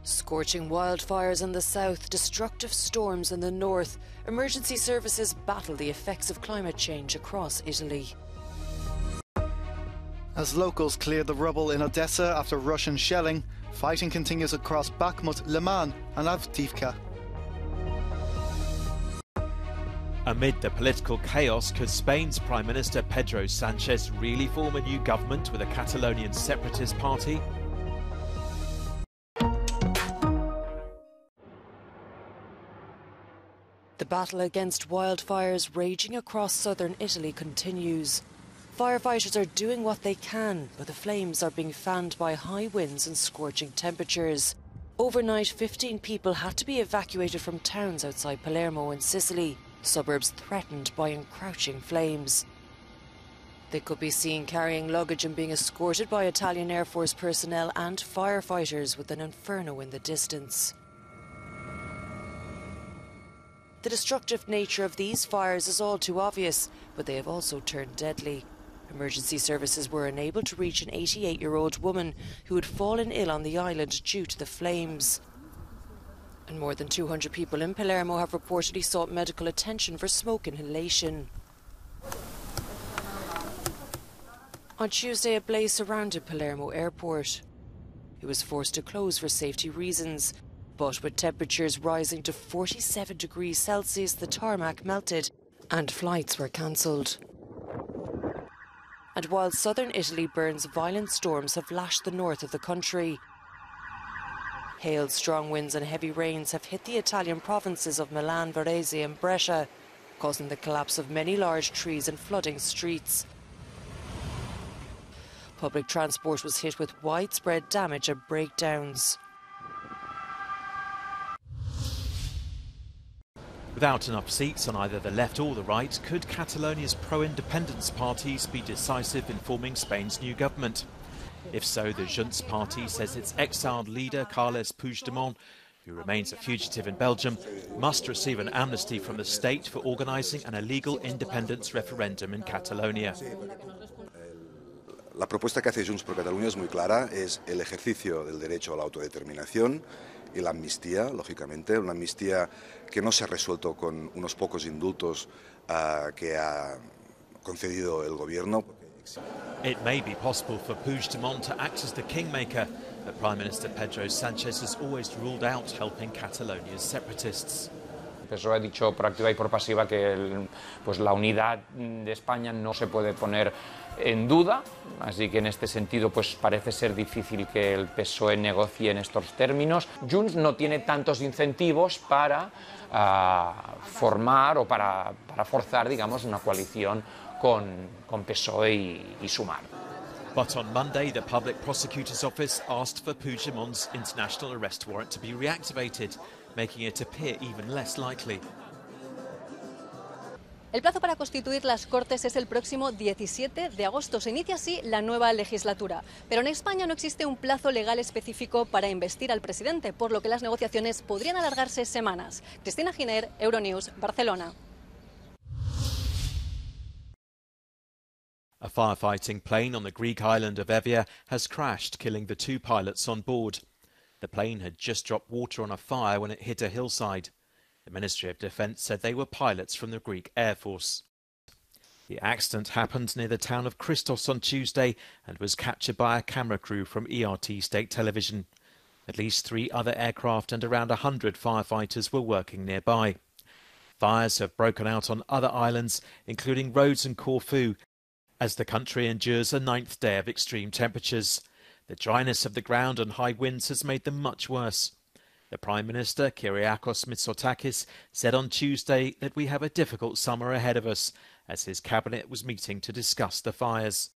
Scorching wildfires in the south, destructive storms in the north, emergency services battle the effects of climate change across Italy. As locals clear the rubble in Odessa after Russian shelling, fighting continues across Bakhmut, Liman and Avdiivka. Amid the political chaos, could Spain's Prime Minister Pedro Sánchez really form a new government with a Catalonian separatist party? The battle against wildfires raging across southern Italy continues. Firefighters are doing what they can, but the flames are being fanned by high winds and scorching temperatures. Overnight, 15 people had to be evacuated from towns outside Palermo in Sicily, suburbs threatened by encroaching flames. They could be seen carrying luggage and being escorted by Italian Air Force personnel and firefighters, with an inferno in the distance. The destructive nature of these fires is all too obvious, but they have also turned deadly. Emergency services were unable to reach an 88-year-old woman who had fallen ill on the island due to the flames. And more than 200 people in Palermo have reportedly sought medical attention for smoke inhalation. On Tuesday, a blaze surrounded Palermo airport. It was forced to close for safety reasons. But with temperatures rising to 47 degrees Celsius, the tarmac melted and flights were cancelled. And while southern Italy burns, violent storms have lashed the north of the country. Hail, strong winds and heavy rains have hit the Italian provinces of Milan, Varese and Brescia, causing the collapse of many large trees and flooding streets. Public transport was hit with widespread damage and breakdowns. Without enough seats on either the left or the right, could Catalonia's pro-independence parties be decisive in forming Spain's new government? If so, the Junts party says its exiled leader, Carles Puigdemont, who remains a fugitive in Belgium, must receive an amnesty from the state for organising an illegal independence referendum in Catalonia. La propuesta que hace Junts por Catalunya es muy clara, es el ejercicio del derecho a la autodeterminación y la amnistía, lógicamente, una amnistía que no se ha resuelto con unos pocos indultos que ha concedido el gobierno. It may be possible for Puigdemont to act as the kingmaker, but Prime Minister Pedro Sánchez has always ruled out helping Catalonia's separatists. El PSOE ha dicho por activa y por pasiva que la unidad de España no se puede poner en duda, así que en este sentido parece ser difícil que el PSOE negocie en estos términos. Junts no tiene tantos incentivos para formar o para forzar, digamos, una coalición con PSOE y Sumar. But on Monday, the Public Prosecutor's Office asked for Puigdemont's international arrest warrant to be reactivated, making it appear even less likely. El plazo para constituir las Cortes es el próximo 17 de agosto. Se inicia así la nueva legislatura. Pero en España no existe un plazo legal específico para investir al presidente, por lo que las negociaciones podrían alargarse semanas. Cristina Giner, Euronews, Barcelona. A firefighting plane on the Greek island of Evia has crashed, killing the 2 pilots on board. The plane had just dropped water on a fire when it hit a hillside. The Ministry of Defence said they were pilots from the Greek Air Force. The accident happened near the town of Christos on Tuesday and was captured by a camera crew from ERT State Television. At least 3 other aircraft and around 100 firefighters were working nearby. Fires have broken out on other islands, including Rhodes and Corfu, as the country endures a 9th day of extreme temperatures. The dryness of the ground and high winds has made them much worse. The Prime Minister, Kyriakos Mitsotakis, said on Tuesday that we have a difficult summer ahead of us, as his cabinet was meeting to discuss the fires.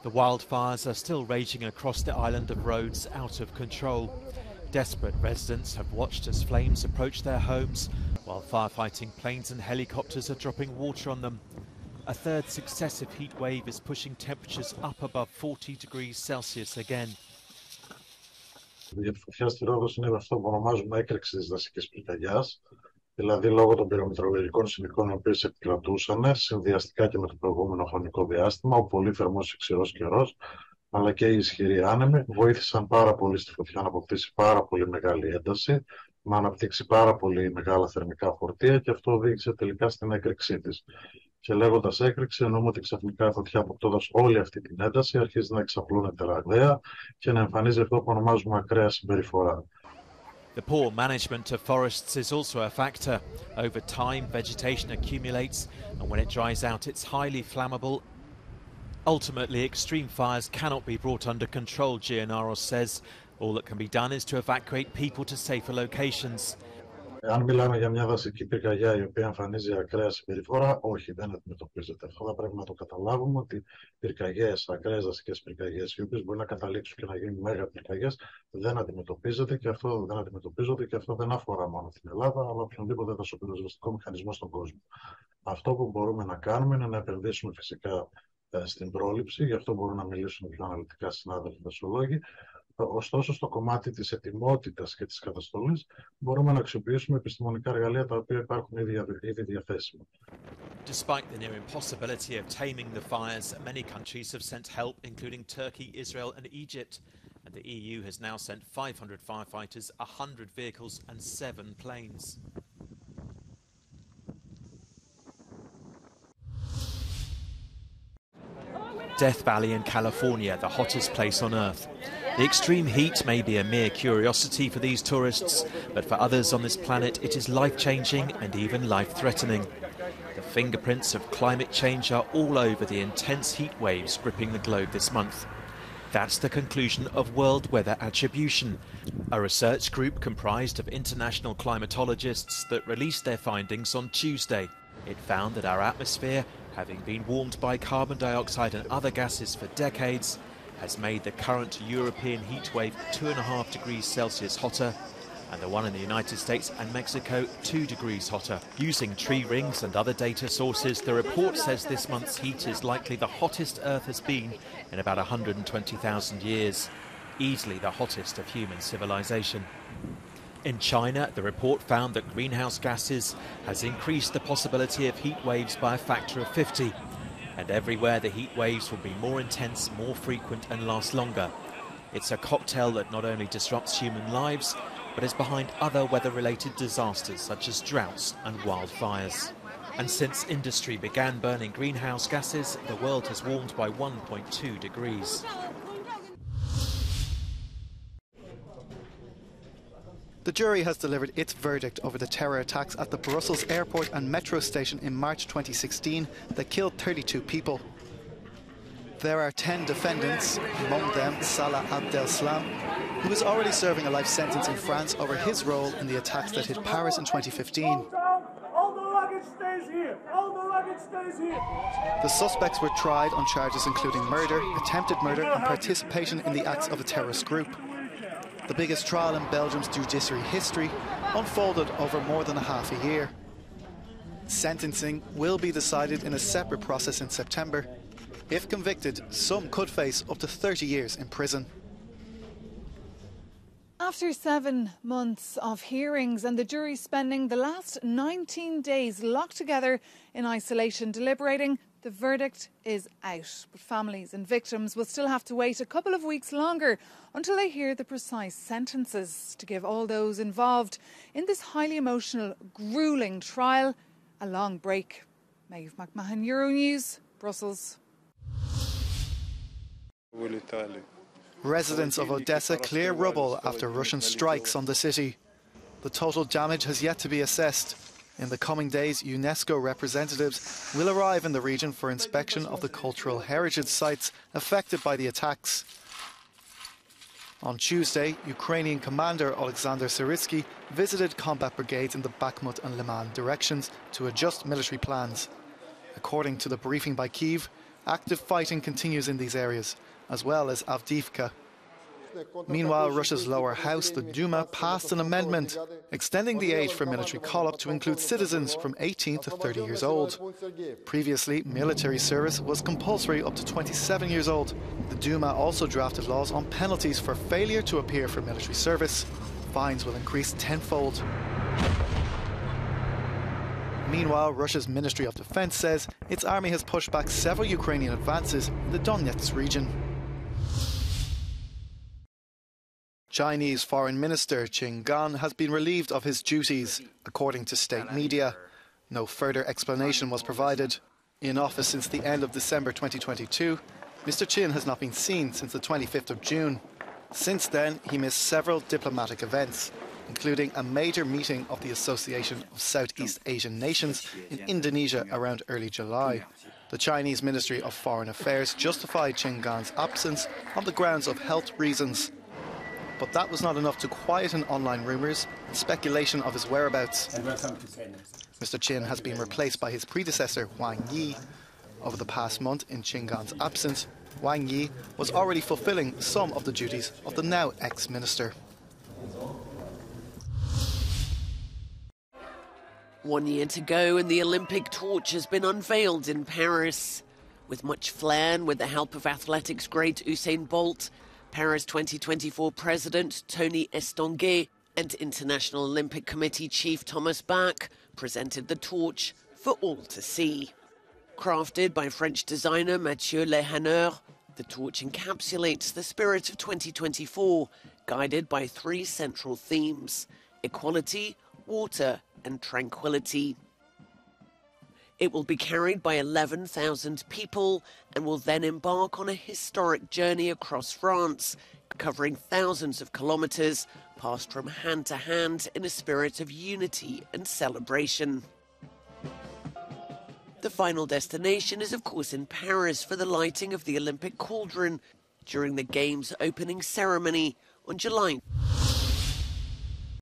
The wildfires are still raging across the island of Rhodes, out of control. Desperate residents have watched as flames approach their homes, while firefighting planes and helicopters are dropping water on them. A third successive heat wave is pushing temperatures up above 40 degrees Celsius again. Η φωτιά στη Ρόδος είναι αυτό που ονομάζουμε έκρηξη της δασικής πυρκαγιάς, δηλαδή λόγω των πυρομετρολογικών συνθηκών οι οποίες επικρατούσαν, συνδυαστικά και με το προηγούμενο χρονικό διάστημα, ο πολύ θερμός και ξηρός καιρός, αλλά και οι ισχυροί άνεμοι βοήθησαν πάρα πολύ στη φωτιά να αποκτήσει πάρα πολύ μεγάλη ένταση, να αναπτύξει πάρα πολύ μεγάλα θερμικά φορτία και αυτό οδήγησε τελικά στην έκρηξή της. Και λέγοντας έκρηξη, εννοούμε ότι ξαφνικά η φωτιά, αποκτώντας όλη αυτή την ένταση, αρχίζει να εξαπλώνεται ραγδαία και να εμφανίζει αυτό που ονομάζουμε ακραία συμπεριφορά. The poor management of forests is also a factor. Over time, vegetation accumulates, and when it dries out, it's highly flammable. Ultimately, extreme fires cannot be brought under control, Giannaros says. All that can be done is to evacuate people to safer locations. Αν μιλάμε για μια δασική πυρκαγιά η οποία εμφανίζει ακραία συμπεριφορά, όχι, δεν αντιμετωπίζεται. Αυτό θα πρέπει να το καταλάβουμε ότι πυρκαγιές, ακραίες δασικές πυρκαγιές, οι οποίες μπορεί να καταλήξουν και να γίνουν μέγα πυρκαγιές, δεν αντιμετωπίζονται και αυτό δεν αφορά μόνο την Ελλάδα, αλλά οποιονδήποτε δασοπυροσβεστικό μηχανισμό στον κόσμο. Αυτό που μπορούμε να κάνουμε είναι να επενδύσουμε φυσικά στην πρόληψη, γι' αυτό μπορούν να μιλήσουν πιο αναλυτικά συνάδελφοι δασολόγοι. Ωστόσο, στο κομμάτι της ετοιμότητας και της καταστολής μπορούμε να αξιοποιήσουμε επιστημονικά εργαλεία τα οποία υπάρχουν ήδη διαθέσιμα. Despite the near impossibility of taming the fires, many countries have sent help, including Turkey, Israel and Egypt. And the EU has now sent 500 firefighters, 100 vehicles and 7 planes. Death Valley in California, the hottest place on Earth. The extreme heat may be a mere curiosity for these tourists, but for others on this planet it is life-changing and even life-threatening. The fingerprints of climate change are all over the intense heat waves gripping the globe this month. That's the conclusion of World Weather Attribution, a research group comprised of international climatologists that released their findings on Tuesday. It found that our atmosphere, having been warmed by carbon dioxide and other gases for decades, has made the current European heatwave 2.5 degrees Celsius hotter, and the one in the United States and Mexico 2 degrees hotter. Using tree rings and other data sources, the report says this month's heat is likely the hottest Earth has been in about 120,000 years, easily the hottest of human civilization. In China, the report found that greenhouse gases has increased the possibility of heat waves by a factor of 50. And everywhere the heat waves will be more intense, more frequent and last longer. It's a cocktail that not only disrupts human lives, but is behind other weather-related disasters such as droughts and wildfires. And since industry began burning greenhouse gases, the world has warmed by 1.2 degrees. The jury has delivered its verdict over the terror attacks at the Brussels airport and metro station in March 2016 that killed 32 people. There are 10 defendants, among them Salah Abdeslam, who is already serving a life sentence in France over his role in the attacks that hit Paris in 2015. The suspects were tried on charges including murder, attempted murder and participation in the acts of a terrorist group. The biggest trial in Belgium's judiciary history unfolded over more than a half a year. Sentencing will be decided in a separate process in September. If convicted, some could face up to 30 years in prison. After 7 months of hearings and the jury spending the last 19 days locked together in isolation deliberating, the verdict is out. But families and victims will still have to wait a couple of weeks longer until they hear the precise sentences to give all those involved in this highly emotional, gruelling trial a long break. Maeve McMahon, Euronews, Brussels. Residents of Odessa clear rubble after Russian strikes on the city. The total damage has yet to be assessed. In the coming days, UNESCO representatives will arrive in the region for inspection of the cultural heritage sites affected by the attacks. On Tuesday, Ukrainian commander Alexander Sicily visited combat brigades in the Bakhmut and Liman directions to adjust military plans. According to the briefing by Kyiv, active fighting continues in these areas, as well as Avdiivka. Meanwhile, Russia's lower house, the Duma, passed an amendment extending the age for military call-up to include citizens from 18 to 30 years old. Previously, military service was compulsory up to 27 years old. The Duma also drafted laws on penalties for failure to appear for military service. Fines will increase tenfold. Meanwhile, Russia's Ministry of Defense says its army has pushed back several Ukrainian advances in the Donetsk region. Chinese Foreign Minister Qin Gang has been relieved of his duties, according to state media. No further explanation was provided. In office since the end of December 2022, Mr. Qin has not been seen since the 25th of June. Since then, he missed several diplomatic events, including a major meeting of the Association of Southeast Asian Nations in Indonesia around early July. The Chinese Ministry of Foreign Affairs justified Qin Gang's absence on the grounds of health reasons. But that was not enough to quieten online rumours and speculation of his whereabouts. Mr. Qin has been replaced by his predecessor, Wang Yi. Over the past month, in Qin Gang's absence, Wang Yi was already fulfilling some of the duties of the now ex-minister. 1 year to go and the Olympic torch has been unveiled in Paris. With much flair and with the help of athletics great Usain Bolt, Paris 2024 President Tony Estanguet and International Olympic Committee Chief Thomas Bach presented the torch for all to see. Crafted by French designer Mathieu Lehaneur, the torch encapsulates the spirit of 2024, guided by 3 central themes: equality, water and tranquility. It will be carried by 11,000 people and will then embark on a historic journey across France, covering thousands of kilometres, passed from hand to hand in a spirit of unity and celebration. The final destination is of course in Paris for the lighting of the Olympic cauldron during the Games opening ceremony on July